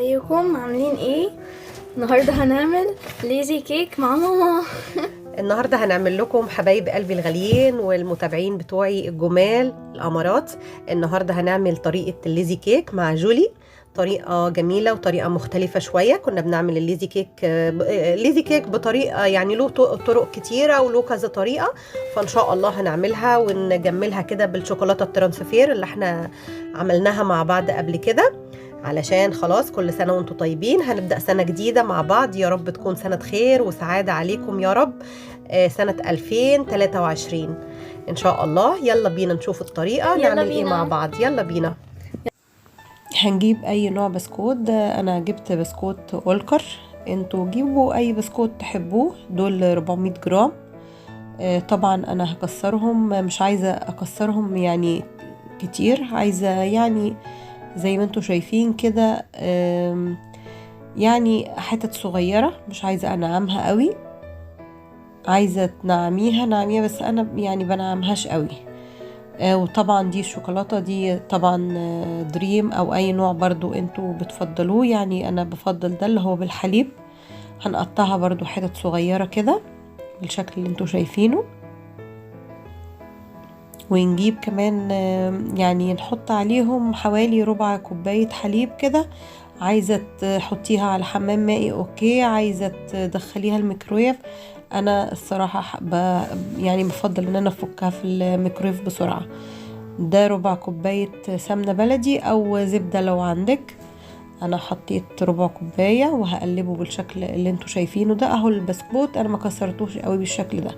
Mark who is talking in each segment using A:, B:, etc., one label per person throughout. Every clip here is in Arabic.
A: ازيكم عاملين ايه؟ النهارده هنعمل ليزي كيك مع ماما.
B: النهارده هنعمل لكم حبايب قلبي الغاليين والمتابعين بتوعي الجمال الامارات. النهارده هنعمل طريقه الليزي كيك مع جولي، طريقه جميله وطريقه مختلفه شويه. كنا بنعمل الليزي كيك ليزي كيك بطريقه، يعني له طرق كتيره وله كذا طريقه. فان شاء الله هنعملها ونجملها كده بالشوكولاته الترانسفير اللي احنا عملناها مع بعض قبل كده، علشان خلاص كل سنة وانتم طيبين. هنبدأ سنة جديدة مع بعض، يا رب تكون سنة خير وسعادة عليكم يا رب. سنة 2023 إن شاء الله. يلا بينا نشوف الطريقة
A: يلا
B: نعمل ايه مع
A: بينا.
B: بعض. يلا بينا. هنجيب أي نوع بسكوت. ده أنا جبت بسكوت أولكر، انتوا جيبوا أي بسكوت تحبوه. دول 400 جرام. طبعا أنا هكسرهم، مش عايزة أكسرهم يعني كتير، عايزة يعني زي ما انتوا شايفين كده، يعني حتت صغيرة، مش عايزة انعمها قوي. عايزة نعميها بس انا يعني بنعمهاش قوي. وطبعا دي الشوكولاتة دي طبعا دريم او اي نوع برضو انتوا بتفضلوه، يعني انا بفضل ده اللي هو بالحليب. هنقطعها برضو حتت صغيرة كده بالشكل اللي انتوا شايفينه. ونجيب كمان يعني نحط عليهم حوالي ربع كوباية حليب كده. عايزة تحطيها على حمام مائي اوكي، عايزة تدخليها الميكرويف. انا الصراحة يعني بفضل ان انا افكها في الميكرويف بسرعة. ده ربع كوباية سمنة بلدي او زبدة لو عندك. انا حطيت ربع كوباية وهقلبه بالشكل اللي انتوا شايفينه ده. اهو البسكوت انا ما كسرتوش قوي بالشكل ده،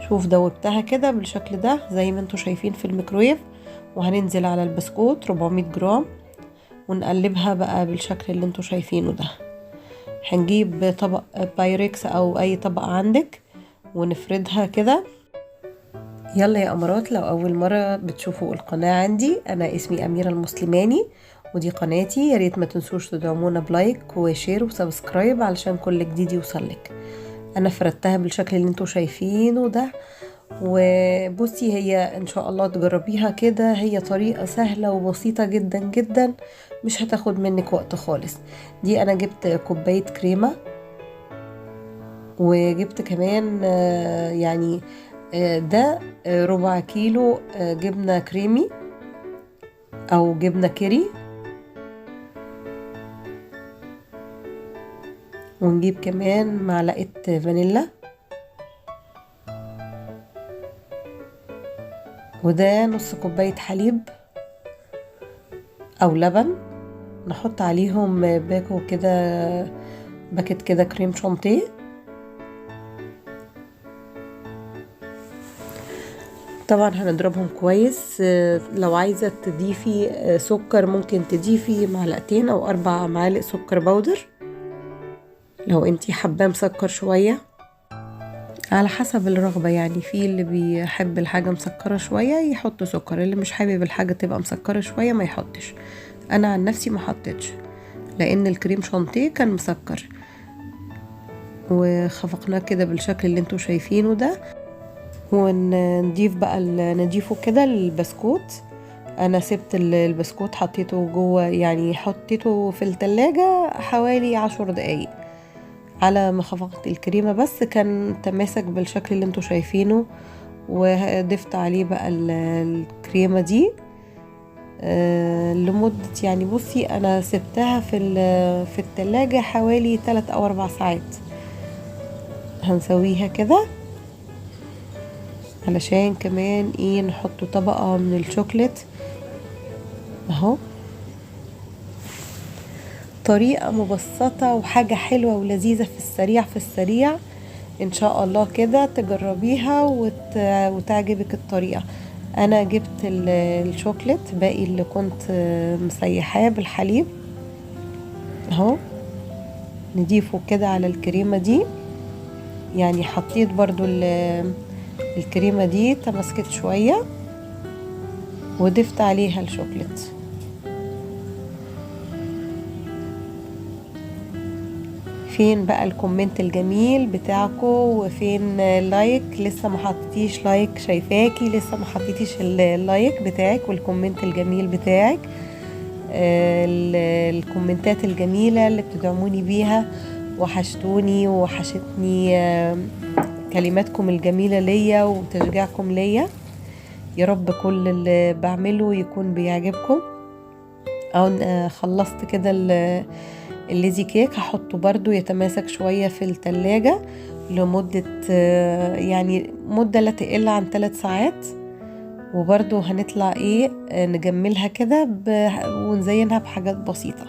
B: شوف دوبتها كده بالشكل ده زي ما انتوا شايفين في الميكرويف. وهننزل على البسكوت 400 جرام ونقلبها بقى بالشكل اللي انتوا شايفينه ده. هنجيب طبق بايركس او اي طبق عندك ونفردها كده. يلا يا امارات، لو اول مرة بتشوفوا القناة عندي، انا اسمي اميرة المسلماني ودي قناتي. يا ريت ما تنسوش تدعمونا بلايك وشير وسبسكرايب علشان كل جديد يوصلك. انا فردتها بالشكل اللي انتوا شايفينه ده. وبصي هي ان شاء الله تجربيها كده، هي طريقة سهلة وبسيطة جدا جدا، مش هتاخد منك وقت خالص. دي انا جبت كوباية كريمة، وجبت كمان يعني ده ربع كيلو جبنة كريمي او جبنة كيري. ونجيب كمان معلقة فانيلا، وده نص كوباية حليب او لبن. نحط عليهم باكت كده كريم شانتيه. طبعا هنضربهم كويس. لو عايزة تضيفي سكر ممكن تضيفي معلقتين او 4 معالق سكر بودر، لو انتي حابة مسكر شوية على حسب الرغبة. يعني في اللي بيحب الحاجة مسكرة شوية يحط سكر، اللي مش حابب الحاجة تبقى مسكرة شوية ما يحطش. انا عن نفسي ما حطيتش لان الكريم شانتيه كان مسكر. وخفقناه كده بالشكل اللي انتوا شايفينه ده. ونضيف بقى نضيفه كده البسكوت. انا سبت البسكوت حطيته جوه، يعني حطيته في التلاجة حوالي 10 دقايق على ما خفقت الكريمة، بس كان تماسك بالشكل اللي انتوا شايفينه. وضفت عليه بقى الكريمة دي لمدة، يعني بصي انا سبتها في التلاجة حوالي 3 أو 4 ساعات. هنسويها كده علشان كمان ايه نحط طبقة من الشوكولات اهو. طريقة مبسطة وحاجة حلوة ولذيذة في السريع ان شاء الله كده تجربيها وتعجبك الطريقة. انا جبت الشوكولات باقي اللي كنت مسيحاه بالحليب اهو. نضيفه كده على الكريمة دي، يعني حطيت برضو الكريمة دي تمسكت شوية وضفت عليها الشوكولات. فين بقى الكومنت الجميل بتاعكم؟ وفين اللايك؟ لسه ما حطيتيش لايك، شايفاكي لسه ما حطيتيش اللايك بتاعك والكومنت الجميل بتاعك. الكومنتات الجميلة اللي بتدعموني بيها، وحشتوني وحشتني كلماتكم الجميلة ليا وتشجيعكم ليا. يا رب كل اللي بعمله يكون بيعجبكم. خلصت كده الليزي كيك، هحطه برضو يتماسك شوية في التلاجة لمدة يعني مدة لا تقل عن 3 ساعات. وبرضو هنطلع نجملها كده ونزينها بحاجات بسيطة.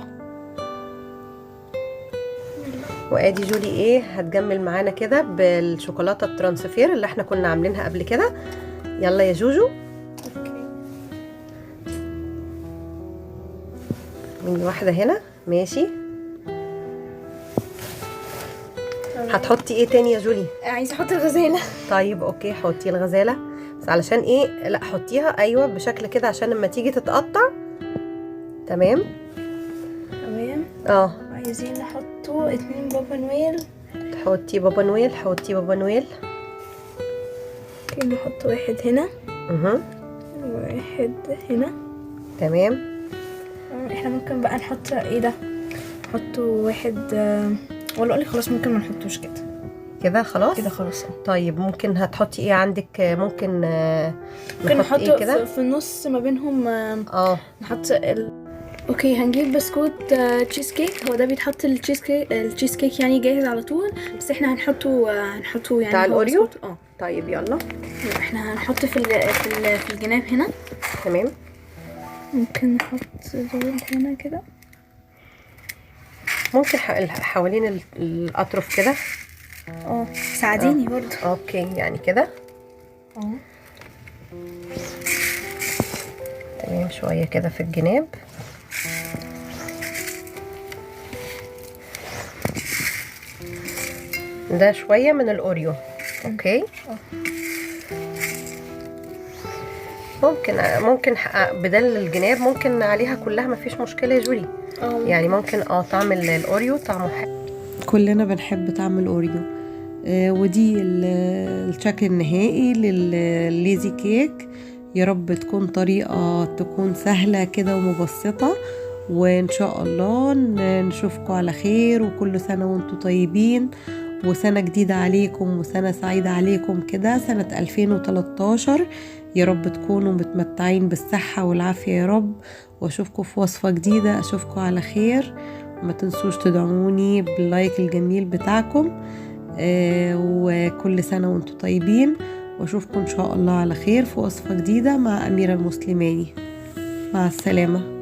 B: وادي جولي هتجمل معانا كده بالشوكولاتة الترانسفير اللي احنا كنا عاملينها قبل كده. يلا يا جوجو. من واحدة هنا ماشي. هتحطي ايه تاني يا جولي؟
A: عايزه احط الغزاله.
B: طيب اوكي، حطي الغزاله بس علشان لا حطيها ايوه بشكل كده عشان لما تيجي تتقطع. تمام.
A: عايزين نحطه 2 بابا نويل.
B: حطي بابا نويل، حطي بابا نويل.
A: اوكي، نحط واحد هنا واحد هنا.
B: تمام.
A: احنا ممكن بقى نحط ده، نحطه واحد ولا اقولك خلاص ممكن ما نحطوش
B: كده خلاص.
A: كده خلاص.
B: طيب ممكن هتحطي ايه عندك؟ ممكن
A: نحط في النص ما بينهم. نحط اوكي، هنجيب بسكوت تشيز كيك. هو ده بيتحط التشيز كيك يعني جاهز على طول، بس احنا هنحطه يعني
B: بتاع الاوريو. طيب يلا
A: احنا هنحط في الجناب هنا.
B: تمام.
A: ممكن نحط دول هنا كده،
B: ممكن حوالين الاطراف كده.
A: ساعديني برضه.
B: اوكي يعني كده. تمام، شويه كده في الجناب. ده شويه من الاوريو. اوكي. ممكن بدل الجناب ممكن عليها كلها مفيش مشكله يا جولي. يعني ممكن طعم الاوريو طعمه حلو. كلنا بنحب طعم الاوريو. ودي الشكل النهائي للليزي كيك. يا رب تكون طريقة تكون سهلة كده ومبسطة، وإن شاء الله نشوفكم على خير، وكل سنة وانتم طيبين، وسنة جديدة عليكم وسنة سعيدة عليكم كده، سنة 2013. يا رب تكونوا متمتعين بالصحة والعافية يا رب، واشوفكم في وصفة جديدة. اشوفكم على خير، وما تنسوش تدعموني باللايك الجميل بتاعكم. وكل سنة وانتم طيبين، واشوفكم ان شاء الله على خير في وصفة جديدة مع أميرة المسلماني. مع السلامة.